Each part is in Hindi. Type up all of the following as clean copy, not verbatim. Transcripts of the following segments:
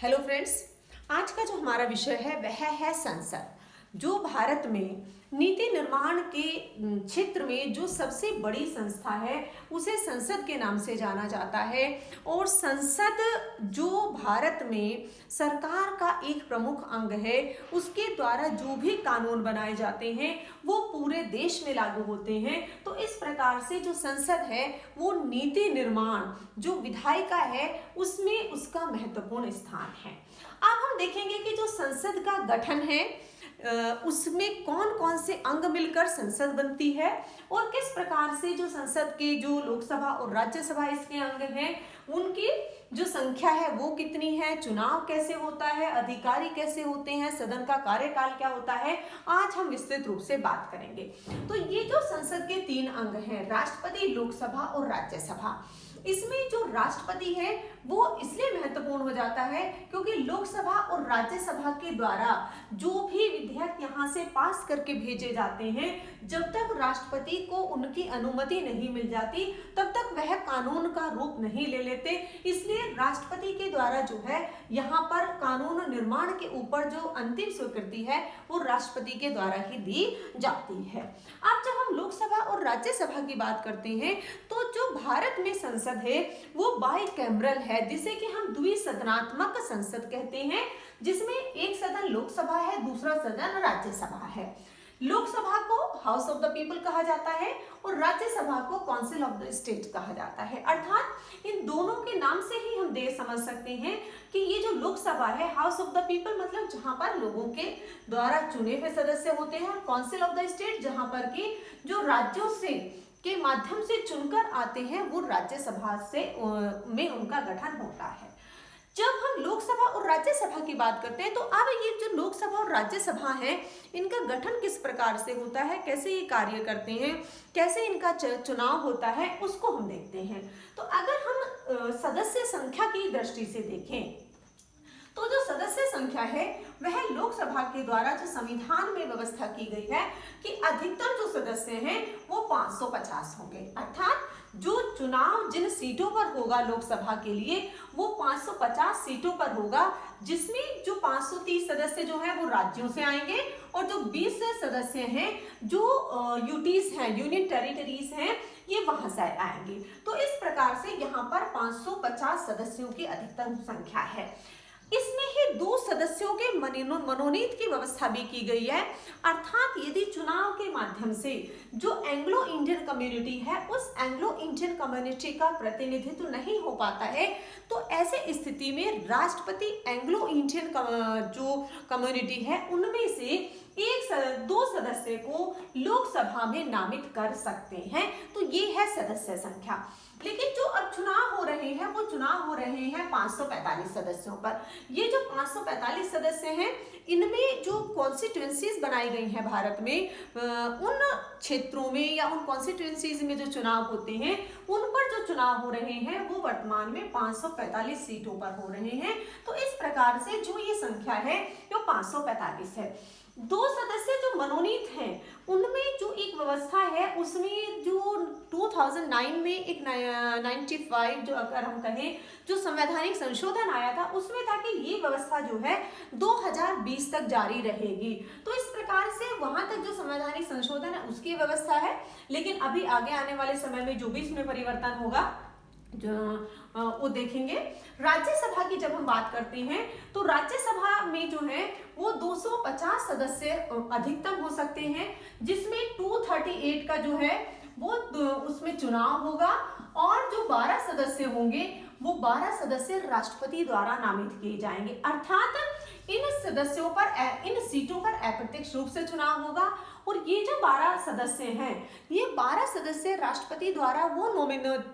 हेलो फ्रेंड्स, आज का जो हमारा विषय है वह है संसद। जो भारत में नीति निर्माण के क्षेत्र में जो सबसे बड़ी संस्था है उसे संसद के नाम से जाना जाता है। और संसद जो भारत में सरकार का एक प्रमुख अंग है, उसके द्वारा जो भी कानून बनाए जाते हैं वो पूरे देश में लागू होते हैं। तो इस प्रकार से जो संसद है वो नीति निर्माण जो विधायिका है उसमें उसका महत्वपूर्ण स्थान है। अब हम देखेंगे कि जो संसद का गठन है उसमें कौन कौन से अंग मिलकर संसद बनती है और किस प्रकार से जो संसद के जो लोकसभा और राज्यसभा इसके अंग हैं उनकी जो संख्या है वो कितनी है, चुनाव कैसे होता है, अधिकारी कैसे होते हैं, सदन का कार्यकाल क्या होता है, आज हम विस्तृत रूप से बात करेंगे। तो ये जो संसद के 3 अंग हैं, राष्ट्रपति, लोकसभा और राज्यसभा, इसमें जो राष्ट्रपति है वो इसलिए महत्वपूर्ण हो जाता है क्योंकि लोकसभा और राज्यसभा के द्वारा जो भी विधेयक यहाँ से पास करके भेजे जाते हैं, जब तक राष्ट्रपति को उनकी अनुमति नहीं मिल जाती तब तक वह कानून का रूप नहीं ले लेते। इसलिए राष्ट्रपति के द्वारा जो है यहाँ पर कानून निर्माण के ऊपर जो अंतिम स्वीकृति है वो राष्ट्रपति के द्वारा ही दी जाती है। अब जब हम लोकसभा और राज्यसभा की बात करते हैं तो जो भारत में संसद है वो बाइकैमरल है, जिसे कि हम द्विसदनात्मक संसद कहते हैं, जिसमें एक सदन लोकसभा है, दूसरा सदन राज्यसभा है। लोकसभा को हाउस ऑफ द पीपल कहा जाता है और राज्यसभा को काउंसिल ऑफ द स्टेट कहा जाता है। अर्थात इन दोनों के नाम से ही हम देख समझ सकते हैं कि ये जो लोकसभा है, हाउस ऑफ द पीपल मतलब जहां पर लोगों के द्वारा चुने हुए सदस्य होते हैं, काउंसिल ऑफ द स्टेट जहां पर की जो राज्यों से के माध्यम से चुनकर आते हैं वो राज्यसभा से में उनका गठन होता है। जब हम लोकसभा और राज्यसभा की बात करते हैं तो अब ये जो लोकसभा और राज्यसभा है इनका गठन किस प्रकार से होता है, कैसे ये कार्य करते हैं, कैसे इनका चुनाव होता है, उसको हम देखते हैं। तो अगर हम सदस्य संख्या की दृष्टि से देखें तो जो सदस्य संख्या है वह लोकसभा के द्वारा जो संविधान में व्यवस्था की गई है कि अधिकतम जो सदस्य हैं वो 550 होंगे। अर्थात जो चुनाव जिन सीटों पर होगा लोकसभा के लिए वो 550 सीटों पर होगा, जिसमें जो 530 सदस्य जो हैं वो राज्यों से आएंगे और जो 20 सदस्य हैं जो यूटीज हैं, यूनियन टेरिटरीज हैं, ये वहां से आएंगे। तो इस प्रकार से यहाँ पर 550 सदस्यों की अधिकतम संख्या है। इसमें ही 2 सदस्यों के मनोनीत की व्यवस्था भी की गई है। अर्थात यदि चुनाव के माध्यम से जो एंग्लो इंडियन कम्युनिटी है उस एंग्लो इंडियन कम्युनिटी का प्रतिनिधित्व नहीं हो पाता है तो ऐसे स्थिति में राष्ट्रपति एंग्लो इंडियन जो कम्युनिटी है उनमें से 2 सदस्य को लोकसभा में नामित कर सकते हैं। तो ये है सदस्य संख्या। लेकिन जो अब चुनाव हो रहे हैं वो चुनाव हो रहे हैं 545 सदस्यों पर। ये जो 545 सदस्य हैं इनमें जो कॉन्स्टिट्यूएंसीज बनाई गई हैं भारत में, उन क्षेत्रों में या उन कॉन्स्टिट्यूएंसीज में जो चुनाव होते हैं उन पर जो चुनाव हो रहे हैं वो वर्तमान में 545 सीटों पर हो रहे हैं। तो इस प्रकार से जो ये संख्या है वो 545 है। 2 सदस्य जो मनोनीत हैं उनमें जो एक व्यवस्था है उसमें जो 2009 में एक 95 जो अगर हम कहें जो संवैधानिक संशोधन आया था उसमें था कि ये व्यवस्था जो है 2020 तक जारी रहेगी। तो इस प्रकार से वहां तक जो संवैधानिक संशोधन है उसकी व्यवस्था है, लेकिन अभी आगे आने वाले समय में जो भी इसमें परिवर्तन होगा वो देखेंगे। राज्यसभा की जब हम बात करते हैं तो राज्यसभा में जो है वो 250 सदस्य अधिकतम हो सकते हैं, जिसमें 238 का जो है वो उसमें चुनाव होगा और जो 12 सदस्य होंगे वो 12 सदस्य राष्ट्रपति द्वारा नामित किए जाएंगे। अर्थात इन सदस्यों पर इन सीटों पर अप्रत्यक्ष रूप से चुनाव होगा और ये जो 12 सदस्य हैं ये 12 सदस्य राष्ट्रपति द्वारा वो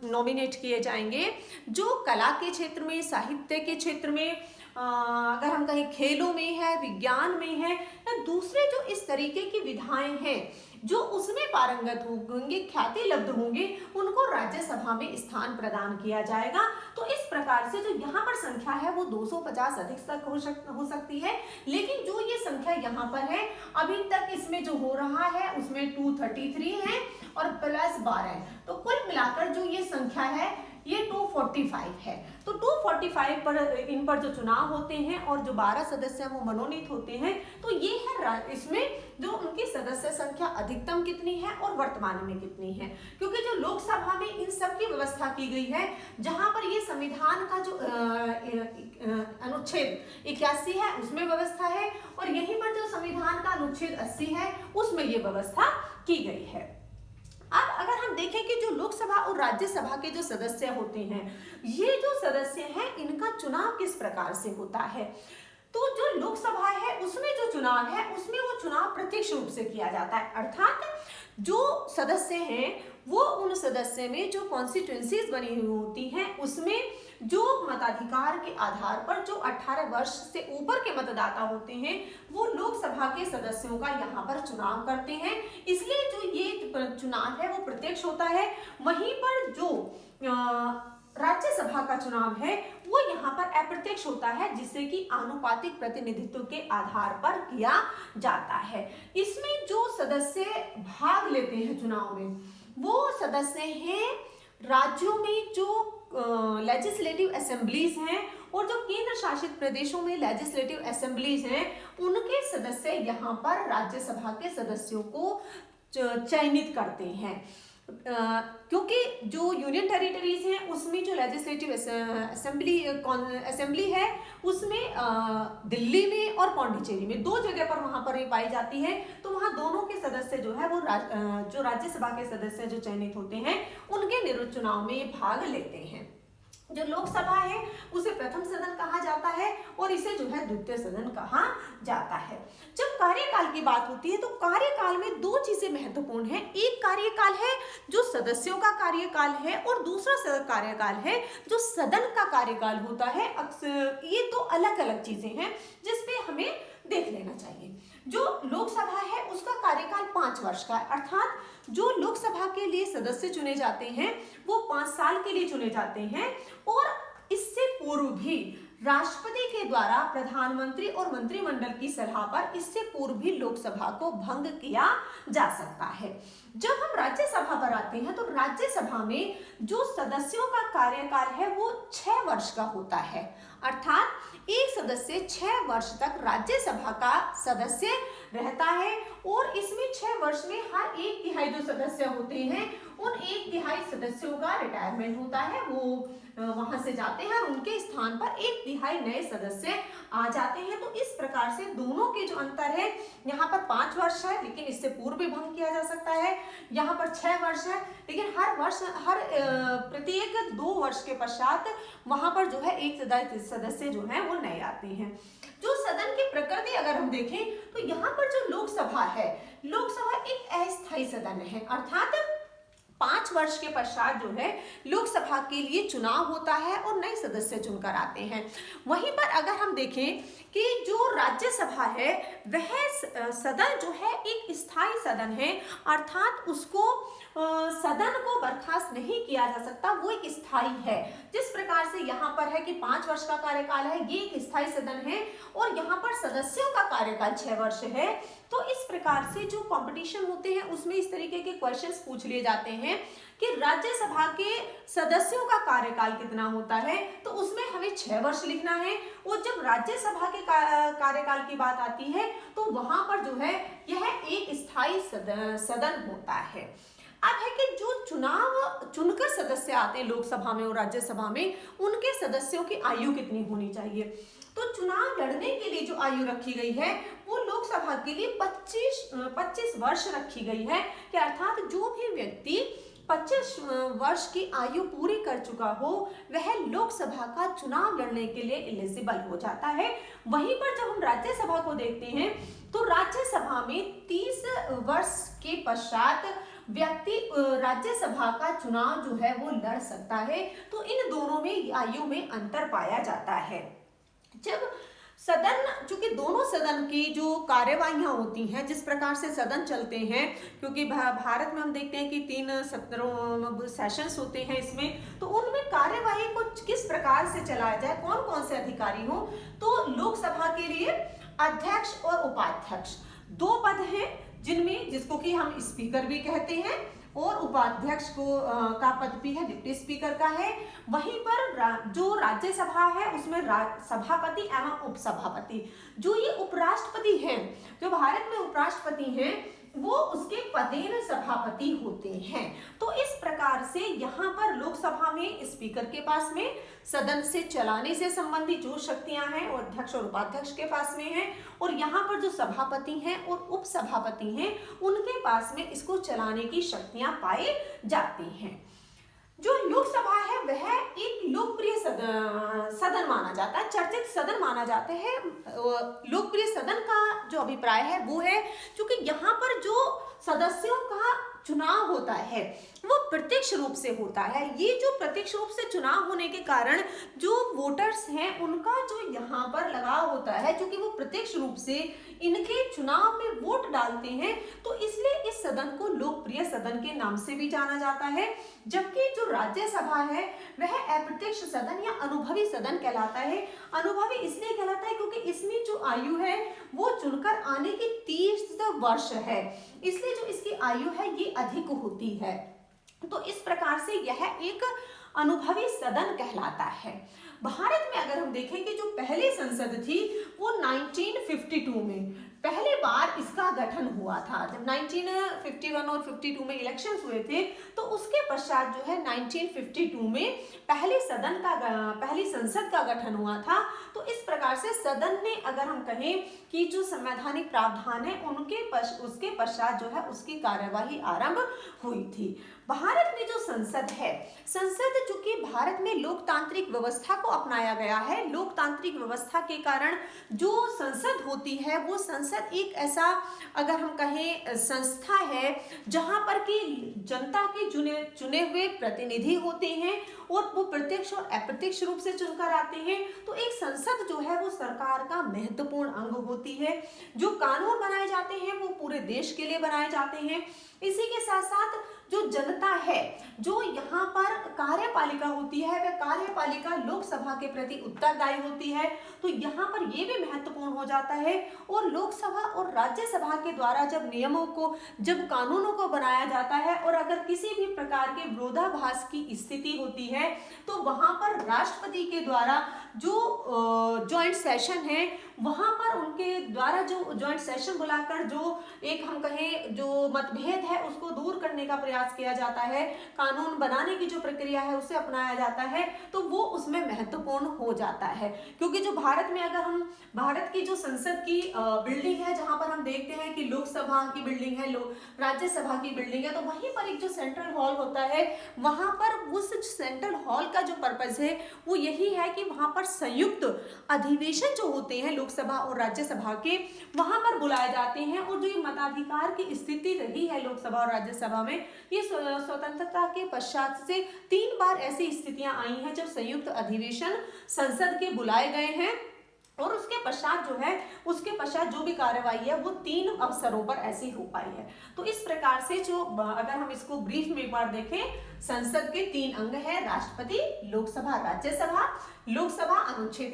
नॉमिनेट किए जाएंगे जो कला के क्षेत्र में, साहित्य के क्षेत्र में, अगर हम कहें खेलों में है, विज्ञान में है या दूसरे जो इस तरीके की विधाएं हैं जो उसमें पारंगत होंगे, ख्याति लब्ध होंगे, उनको राज्यसभा में स्थान प्रदान किया जाएगा। तो इस प्रकार से जो यहाँ पर संख्या है वो 250 अधिक तक हो सकती है, लेकिन जो ये संख्या यहाँ पर है अभी तक इसमें जो हो रहा है उसमें 233 है और प्लस 12 है। तो कुल मिलाकर जो ये संख्या है ये 245 है। तो 245 पर इन पर जो चुनाव होते हैं और जो 12 सदस्य वो मनोनीत होते हैं। तो ये है इसमें जो उनकी सदस्य संख्या अधिकतम कितनी है और वर्तमान में कितनी है, क्योंकि जो लोकसभा में इन सब की व्यवस्था की गई है, जहां पर ये संविधान का जो अनुच्छेद 81 है उसमें व्यवस्था है, और यहीं पर जो संविधान का अनुच्छेद 80 है उसमें ये व्यवस्था की गई है। अब अगर हम देखें कि जो लोकसभा और राज्यसभा के जो सदस्य होते हैं, ये जो सदस्य हैं इनका चुनाव किस प्रकार से होता है। तो जो लोकसभा है उसमें जो चुनाव है उसमें वो चुनाव प्रत्यक्ष रूप से किया जाता है, अर्थात जो सदस्य हैं वो उन सदस्य में जो कॉन्स्टिट्यूएंसीज बनी हुई होती हैं उसमें जो मताधिकार के आधार पर जो 18 वर्ष से ऊपर के मतदाता होते हैं वो लोकसभा के सदस्यों का यहाँ पर चुनाव करते हैं। इसलिए जो ये चुनाव है वो प्रत्यक्ष होता है। वहीं पर जो राज्यसभा का चुनाव है वो यहाँ पर अप्रत्यक्ष होता है, जिससे कि आनुपातिक प्रतिनिधित्व के आधार पर किया जाता है। इसमें जो सदस्य भाग लेते हैं चुनाव में वो सदस्य हैं राज्यों में जो लेजिस्लेटिव असेंबलीज हैं और जो केंद्र शासित प्रदेशों में लेजिस्लेटिव असेंबलीज हैं उनके सदस्य यहाँ पर राज्यसभा के सदस्यों को चयनित करते हैं। क्योंकि जो यूनियन टेरिटरीज हैं उसमें जो लेजिस्लेटिव असेंबली है उसमें दिल्ली में और पौंडीचेरी में 2 जगह पर वहां पर पाई जाती है। तो वहां दोनों के सदस्य जो है वो जो राज्यसभा के सदस्य जो चयनित होते हैं उनके निर्वाचन चुनाव में ये भाग लेते हैं। जो लोकसभा है उसे प्रथम सदन कहा जाता है और इसे जो है द्वितीय सदन कहा जाता है। जब कार्यकाल की बात होती है तो कार्यकाल में 2 चीजें महत्वपूर्ण हैं। एक कार्यकाल है जो सदस्यों का कार्यकाल है और दूसरा कार्यकाल है जो सदन का कार्यकाल होता है। अक्सर ये 2 अलग अलग चीजें हैं जिसपे हमें देख लेना चाहिए। जो लोकसभा है उसका कार्यकाल 5 वर्ष का है, अर्थात जो लोकसभा के लिए सदस्य चुने जाते हैं वो 5 साल के लिए चुने जाते हैं और इससे पूर्व भी राष्ट्रपति के द्वारा प्रधानमंत्री और मंत्रिमंडल की सलाह पर इससे पूर्व भी लोकसभा को भंग किया जा सकता है। जब हम राज्यसभा पर आते हैं तो राज्यसभा में जो सदस्यों का कार्यकाल है वो 6 वर्ष का होता है, अर्थात एक सदस्य 6 वर्ष तक राज्यसभा का सदस्य रहता है और इसमें 6 वर्ष में हर 1/3 जो सदस्य होते हैं उन 1/3 सदस्यों का रिटायरमेंट होता है, वो वहां से जाते हैं और उनके स्थान पर 1/3 नए सदस्य आ जाते हैं। तो इस प्रकार से दोनों के जो अंतर है, यहाँ पर 5 वर्ष है लेकिन इससे पूर्व भी भंग किया जा सकता है, यहाँ पर 6 वर्ष है लेकिन हर प्रत्येक 2 वर्ष के पश्चात वहां पर जो है एक सदस्य जो है वो नए आते हैं। जो सदन की प्रकृति अगर हम देखें तो यहाँ पर जो लोकसभा है, लोकसभा एक अस्थायी सदन है, अर्थात 5 वर्ष के पश्चात जो है लोकसभा के लिए चुनाव होता है और नए सदस्य चुनकर आते हैं। वहीं पर अगर हम देखें कि जो राज्यसभा है वह सदन जो है एक स्थायी सदन है, अर्थात उसको सदन को बर्खास्त नहीं किया जा सकता, वो एक स्थायी है। जिस प्रकार से यहाँ पर है कि 5 वर्ष का कार्यकाल है, ये एक स्थायी सदन है और यहाँ पर सदस्यों का कार्यकाल 6 वर्ष है। तो इस प्रकार से जो कंपटीशन होते हैं उसमें इस तरीके के क्वेश्चंस पूछ लिए जाते हैं कि राज्यसभा के सदस्यों का कार्यकाल कितना होता है, तो उसमें हमें 6 वर्ष लिखना है। और जब राज्यसभा के कार्यकाल की बात आती है तो वहां पर जो है यह एक स्थायी सदन होता है। अब है कि जो चुनाव चुनकर सदस्य आते हैं लोकसभा में और राज्यसभा में, उनके सदस्यों की आयु कितनी होनी चाहिए। तो चुनाव लड़ने के लिए जो आयु रखी गई है वो लोकसभा के लिए 25 वर्ष रखी गई है कि अर्थात जो भी व्यक्ति 25 वर्ष की आयु पूरी कर चुका हो वह लोकसभा का चुनाव लड़ने के लिए एलिजिबल हो जाता है। वहीं पर जब हम राज्यसभा को देखते हैं तो राज्यसभा में 30 वर्ष के पश्चात व्यक्ति राज्यसभा का चुनाव जो है वो लड़ सकता है। तो इन दोनों में आयु में अंतर पाया जाता है। जब सदन, चूंकि दोनों सदन की जो कार्यवाहियां होती हैं, जिस प्रकार से सदन चलते हैं, क्योंकि भारत में हम देखते हैं कि 3 सत्रों सेशंस होते हैं इसमें, तो उनमें कार्यवाही को किस प्रकार से चलाया जाए, कौन कौन से अधिकारी हो। तो लोकसभा के लिए अध्यक्ष और उपाध्यक्ष 2 पद हैं जिनमें, जिसको कि हम स्पीकर भी कहते हैं, और उपाध्यक्ष का पद भी है डिप्टी स्पीकर का है। वहीं पर जो राज्यसभा है उसमें सभापति एवं उपसभापति, जो ये उपराष्ट्रपति हैं, जो भारत में उपराष्ट्रपति हैं, वो उसके पदेन सभापति होते हैं। तो इस प्रकार से यहाँ पर लोकसभा में स्पीकर के पास में सदन से चलाने से संबंधित जो शक्तियां हैं वो अध्यक्ष और उपाध्यक्ष के पास में हैं, और यहाँ पर जो सभापति हैं और उपसभापति हैं उनके पास में इसको चलाने की शक्तियां पाई जाती हैं। जो लोकसभा है वह एक लोकप्रिय सदन माना जाता है, चर्चित सदन माना जाता है। लोकप्रिय सदन का जो अभिप्राय है वो है क्योंकि यहाँ पर जो सदस्यों का चुनाव होता है वो प्रत्यक्ष रूप से होता है। ये जो प्रत्यक्ष रूप से चुनाव होने के कारण जो वोटर्स हैं उनका जो यहाँ पर लगाव होता है, क्योंकि वो प्रत्यक्ष रूप से इनके चुनाव में वोट डालते हैं, तो इसलिए इस सदन को लोकप्रिय सदन के नाम से भी जाना जाता है। जबकि जो राज्यसभा है वह अप्रत्यक्ष सदन या अनुभवी सदन कहलाता है। अनुभवी इसलिए कहलाता है क्योंकि इसमें जो आयु है वो चुनकर आने की 30 वर्ष है, इसलिए जो इसकी आयु है ये अधिक होती है। तो इस प्रकार से यह एक अनुभवी सदन कहलाता है। भारत में अगर हम देखें कि जो पहली संसद थी वो 1952 में पहली बार इसका गठन हुआ था। जब 1951 और 52 में इलेक्शंस हुए थे तो उसके पश्चात जो है 1952 में पहली संसद का गठन हुआ था। तो इस प्रकार से सदन ने, अगर हम कहें कि जो संवैधानिक प्रावधान है उसके पश्चात जो है उसकी कार्यवाही आरंभ हुई थी। भारत में जो संसद है, संसद चूंकि भारत में लोकतांत्रिक व्यवस्था को अपनाया गया है, लोकतांत्रिक व्यवस्था के कारण जो संसद होती है वो संसद एक ऐसा, अगर हम कहें, संस्था है जहां पर कि जनता के चुने हुए प्रतिनिधि होते हैं और वो प्रत्यक्ष और अप्रत्यक्ष रूप से चुनकर आते हैं। तो एक संसद जो है वो सरकार का महत्वपूर्ण अंग होती है। जो कानून बनाए जाते हैं वो पूरे देश के लिए बनाए जाते हैं। इसी के साथ साथ जो जनता है, जो यहाँ पर कार्यपालिका होती है, वह कार्यपालिका लोकसभा के प्रति उत्तरदायी होती है। तो यहाँ पर यह भी महत्वपूर्ण हो जाता है। और लोकसभा और राज्यसभा के द्वारा जब कानूनों को बनाया जाता है और अगर किसी भी प्रकार के विरोधाभास की स्थिति होती है तो वहां पर राष्ट्रपति के द्वारा जो जॉइंट सेशन है वहां पर उनके द्वारा जो जॉइंट सेशन बुलाकर जो एक, हम कहें, जो मतभेद है उसको दूर करने का प्रयास किया जाता है, कानून बनाने की जो प्रक्रिया है उसे अपनाया जाता है, तो वो उसमें महत्वपूर्ण हो जाता है। क्योंकि जो भारत में, अगर हम भारत की जो संसद की बिल्डिंग है जहां पर हम देखते हैं कि लोकसभा की बिल्डिंग है, राज्यसभा की बिल्डिंग है, तो वहीं पर एक जो सेंट्रल हॉल होता है, वहां पर उस सेंट्रल हॉल का जो पर्पज है वो यही है कि वहां पर संयुक्त अधिवेशन जो होते हैं लोकसभा और राज्यसभा के, वहां पर बुलाए जाते हैं। और जो ये मताधिकार की स्थिति रही है लोकसभा और राज्यसभा में, ये स्वतंत्रता के पश्चात से 3 बार ऐसी स्थितियां आई हैं जब संयुक्त अधिवेशन संसद के बुलाए गए हैं। और उसके पश्चात जो भी कार्यवाही है वो 3 अवसरों पर ऐसी हो पाई है। तो इस प्रकार से अगर हम इसको ब्रीफ में एक बार देखें, संसद के 3 अंग है, राष्ट्रपति, लोकसभा, राज्यसभा। लोकसभा अनुच्छेद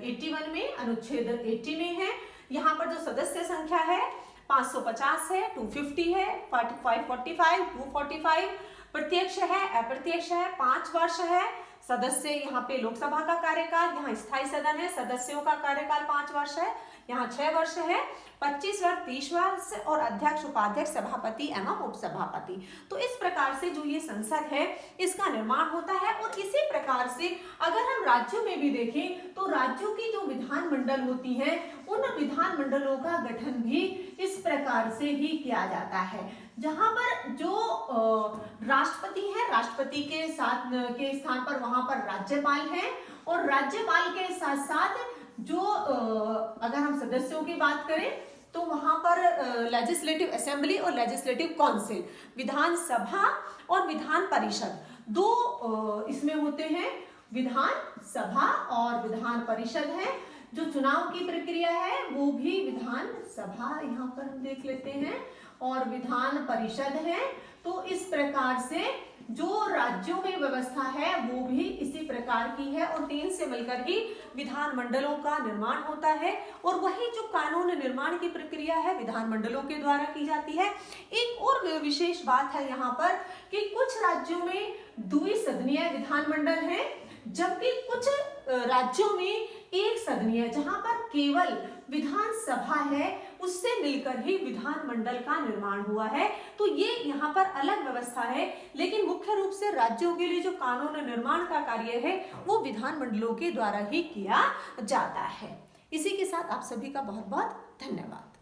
81 में, अनुच्छेद 80 में है। यहाँ पर जो सदस्य संख्या है 550 है, 250 है, 45, 245, प्रत्यक्ष है, अप्रत्यक्ष है, 5 वर्ष है। सदस्य, यहाँ पे लोकसभा का कार्यकाल, यहाँ स्थायी सदन है, सदस्यों का कार्यकाल 5 वर्ष है, यहाँ 6 वर्ष है, 25 वर्ष, 30 वर्ष, और अध्यक्ष, उपाध्यक्ष, सभापति एवं उपसभापति। तो इस प्रकार से जो ये संसद है इसका निर्माण होता है। और इसी प्रकार से अगर हम राज्यों में भी देखें तो राज्यों की जो विधानमंडल होती है उन विधानमंडलों का गठन भी इस प्रकार से ही किया जाता है, जहां पर जो राष्ट्रपति है, राष्ट्रपति के स्थान पर वहां पर राज्यपाल है, और राज्यपाल के साथ साथ जो अगर हम सदस्यों की बात करें तो वहां पर लेजिस्लेटिव असेंबली और लेजिस्लेटिव काउंसिल, विधानसभा और विधान परिषद, 2 इसमें होते हैं। विधान सभा और विधान परिषद है। जो चुनाव की प्रक्रिया है वो भी विधानसभा यहाँ पर हम देख लेते हैं और विधान परिषद है। तो इस प्रकार से जो राज्यों में व्यवस्था है वो भी इसी प्रकार की है और 3 से मिलकर ही विधानमंडलों का निर्माण होता है और वही जो कानून निर्माण की प्रक्रिया है विधानमंडलों के द्वारा की जाती है। एक और विशेष बात है यहाँ पर कि कुछ राज्यों में द्विसदनीय विधानमंडल है, जबकि कुछ राज्यों में एक सदनीय, जहां पर केवल विधानसभा है उससे मिलकर ही विधानमंडल का निर्माण हुआ है। तो ये यहाँ पर अलग व्यवस्था है, लेकिन मुख्य रूप से राज्यों के लिए जो कानून निर्माण का कार्य है वो विधानमंडलों के द्वारा ही किया जाता है। इसी के साथ आप सभी का बहुत बहुत धन्यवाद।